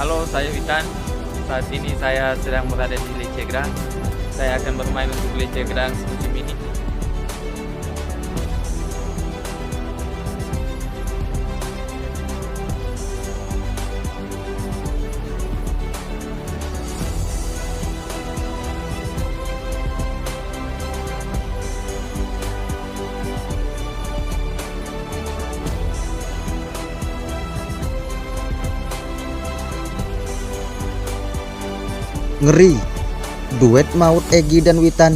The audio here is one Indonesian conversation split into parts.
Halo, saya Witan. Saat ini saya sedang berada di Lecegrang. Saya akan bermain untuk Lecegrang musim ini. Ngeri, duet maut Egy dan Witan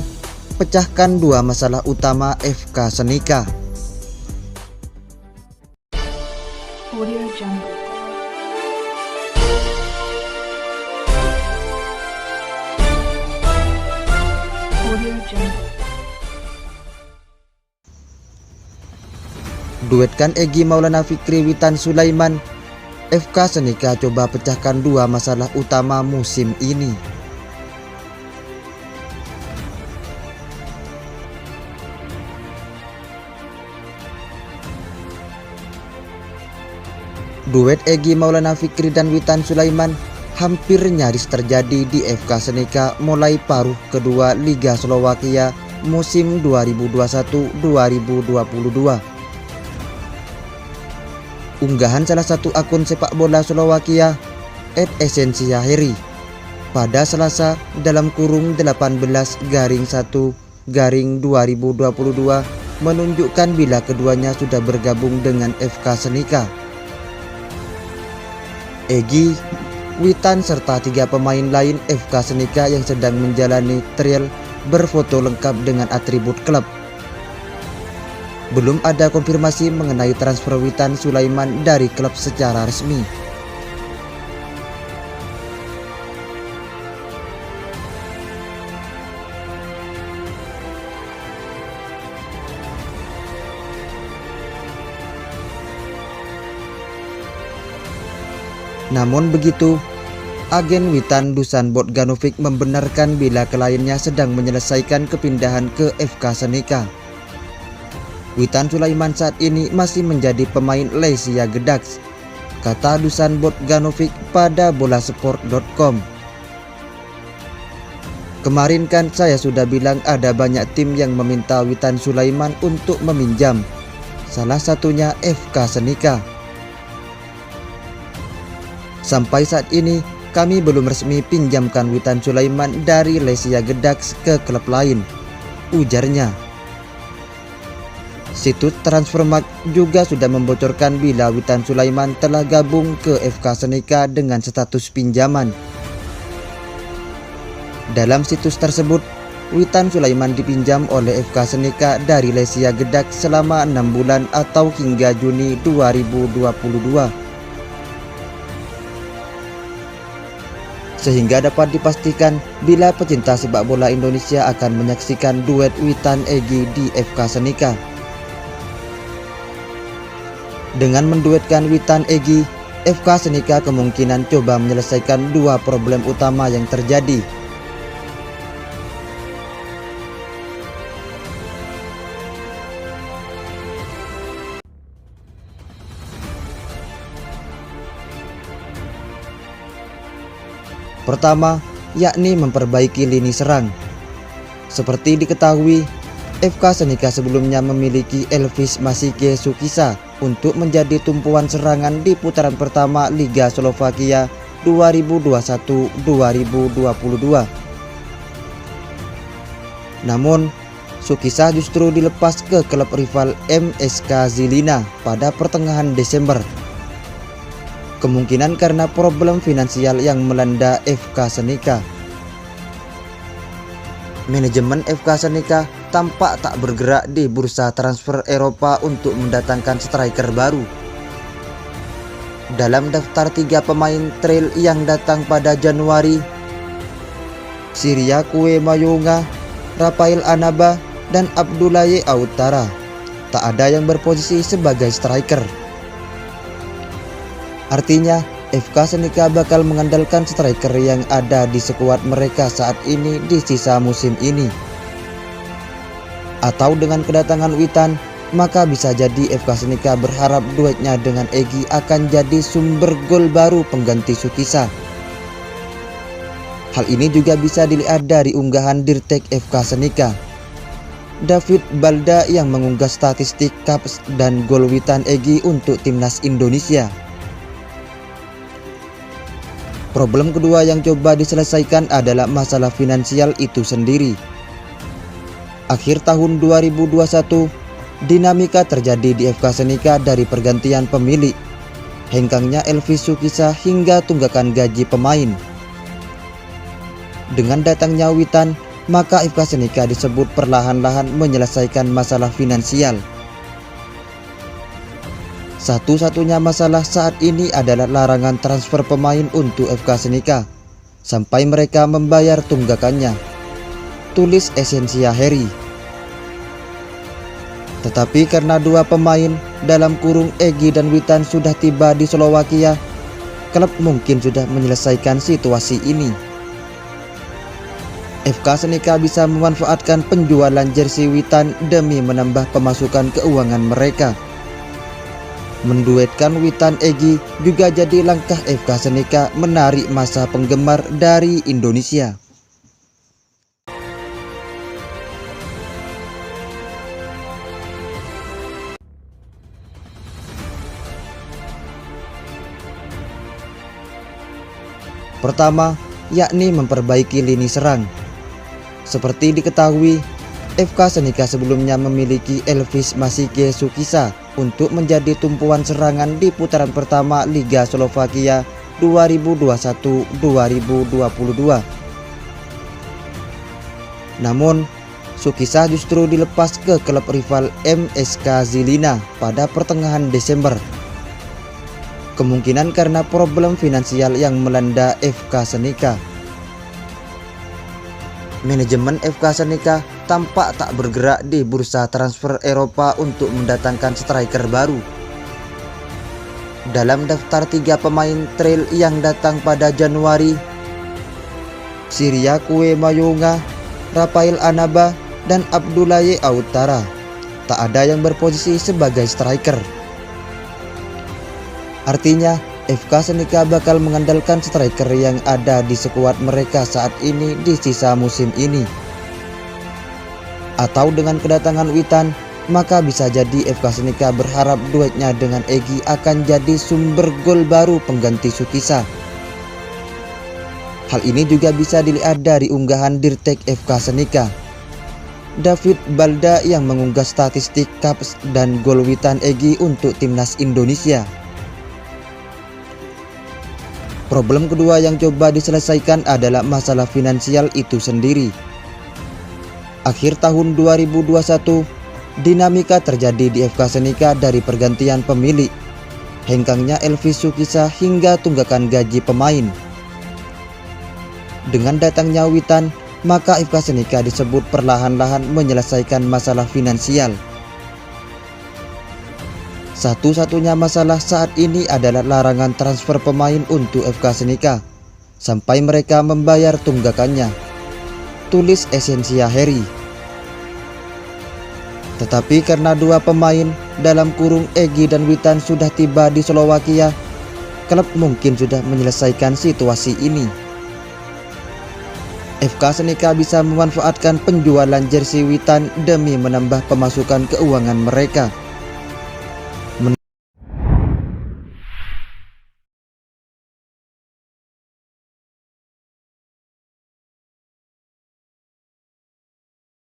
pecahkan dua masalah utama FK Senika. Audio Jungle. Audio Jungle. Duetkan Egy Maulana Fikri Witan Sulaiman, FK Senika coba pecahkan dua masalah utama musim ini. Duet Egy Maulana Fikri dan Witan Sulaiman hampir nyaris terjadi di FK Senika mulai paruh kedua Liga Slovakia musim 2021-2022. Unggahan salah satu akun sepak bola Slovakia, @esensiaheri, pada Selasa dalam kurung 18/1/2022 menunjukkan bila keduanya sudah bergabung dengan FK Senika. Egy, Witan serta 3 pemain lain FK Senika yang sedang menjalani trial berfoto lengkap dengan atribut klub. Belum ada konfirmasi mengenai transfer Witan Sulaiman dari klub secara resmi. Namun begitu, agen Witan Dusan Bogdanovic membenarkan bila kliennya sedang menyelesaikan kepindahan ke FK Senika. Witan Sulaiman saat ini masih menjadi pemain Lesia Gdańsk, kata Dusan Bogdanovic pada bolasport.com. Kemarin kan saya sudah bilang ada banyak tim yang meminta Witan Sulaiman untuk meminjam, salah satunya FK Senika. Sampai saat ini kami belum resmi pinjamkan Witan Sulaiman dari Lesia Gdańsk ke klub lain, ujarnya. Situs Transfermarkt juga sudah membocorkan bila Witan Sulaiman telah gabung ke FK Senika dengan status pinjaman. Dalam situs tersebut, Witan Sulaiman dipinjam oleh FK Senika dari Lesia Gdańsk selama 6 bulan atau hingga Juni 2022. Sehingga dapat dipastikan bila pecinta sepak bola Indonesia akan menyaksikan duet Witan Egy di FK Senika. Dengan menduetkan Witan Egy, FK Senika kemungkinan coba menyelesaikan dua problem utama yang terjadi. Pertama, yakni memperbaiki lini serang. Seperti diketahui, FK Senika sebelumnya memiliki Elvis Masike Sukisa untuk menjadi tumpuan serangan di putaran pertama Liga Slovakia 2021-2022. Namun, Sukisa justru dilepas ke klub rival MSK Žilina pada pertengahan Desember. Kemungkinan karena problem finansial yang melanda FK Senika. Manajemen FK Senika tampak tak bergerak di bursa transfer Eropa untuk mendatangkan striker baru. Dalam daftar 3 pemain trail yang datang pada Januari, Cyriaque Mayonga, Rafael Anaba, dan Abdoulaye Ouattara, tak ada yang berposisi sebagai striker. Artinya, FK Senika bakal mengandalkan striker yang ada di skuad mereka saat ini di sisa musim ini. Atau dengan kedatangan Witan, maka bisa jadi FK Senika berharap duetnya dengan Egy akan jadi sumber gol baru pengganti Sukisa. Hal ini juga bisa dilihat dari unggahan Dirtek FK Senika, David Balda, yang mengunggah statistik caps dan gol witan Egy untuk timnas Indonesia. Problem kedua yang coba diselesaikan adalah masalah finansial itu sendiri. Akhir tahun 2021, dinamika terjadi di FK Senika dari pergantian pemilik, hengkangnya Elvis Sukisa hingga tunggakan gaji pemain. Dengan datangnya Witan, maka FK Senika disebut perlahan-lahan menyelesaikan masalah finansial. Satu-satunya masalah saat ini adalah larangan transfer pemain untuk FK Senika sampai mereka membayar tunggakannya, tulis Esensia Heri. Tetapi karena dua pemain dalam kurung Egy dan Witan sudah tiba di Slovakia, klub mungkin sudah menyelesaikan situasi ini. FK Senika bisa memanfaatkan penjualan jersey Witan demi menambah pemasukan keuangan mereka. Menduetkan Witan Egy juga jadi langkah FK Senika menarik masa penggemar dari Indonesia. Pertama, yakni memperbaiki lini serang. Seperti diketahui, FK Senika sebelumnya memiliki Elvis Masike Sukisa untuk menjadi tumpuan serangan di putaran pertama Liga Slovakia 2021-2022. Namun, Sukisa justru dilepas ke klub rival MSK Žilina pada pertengahan Desember. Kemungkinan karena problem finansial yang melanda FK Senika. Manajemen FK Senika tampak tak bergerak di bursa transfer Eropa untuk mendatangkan striker baru. Dalam daftar 3 pemain trail yang datang pada Januari, Siriakue Mayonga, Rafael Anaba, dan Abdoulaye Autara, tak ada yang berposisi sebagai striker. Artinya, FK Senika bakal mengandalkan striker yang ada di skuad mereka saat ini di sisa musim ini. Atau dengan kedatangan Witan, maka bisa jadi FK Senika berharap duetnya dengan Egy akan jadi sumber gol baru pengganti Sukisa. Hal ini juga bisa dilihat dari unggahan Dirtek FK Senika, David Balda, yang mengunggah statistik caps dan gol witan Egy untuk timnas Indonesia. Problem kedua yang coba diselesaikan adalah masalah finansial itu sendiri. Akhir tahun 2021, dinamika terjadi di FK Senika dari pergantian pemilik, hengkangnya Elvis Sukisa hingga tunggakan gaji pemain. Dengan datangnya Witan, maka FK Senika disebut perlahan-lahan menyelesaikan masalah finansial. Satu-satunya masalah saat ini adalah larangan transfer pemain untuk FK Senika sampai mereka membayar tunggakannya, tulis Esensia Heri. Tetapi karena dua pemain dalam kurung Egy dan Witan sudah tiba di Slovakia, klub mungkin sudah menyelesaikan situasi ini. FK Senika bisa memanfaatkan penjualan jersey Witan demi menambah pemasukan keuangan mereka.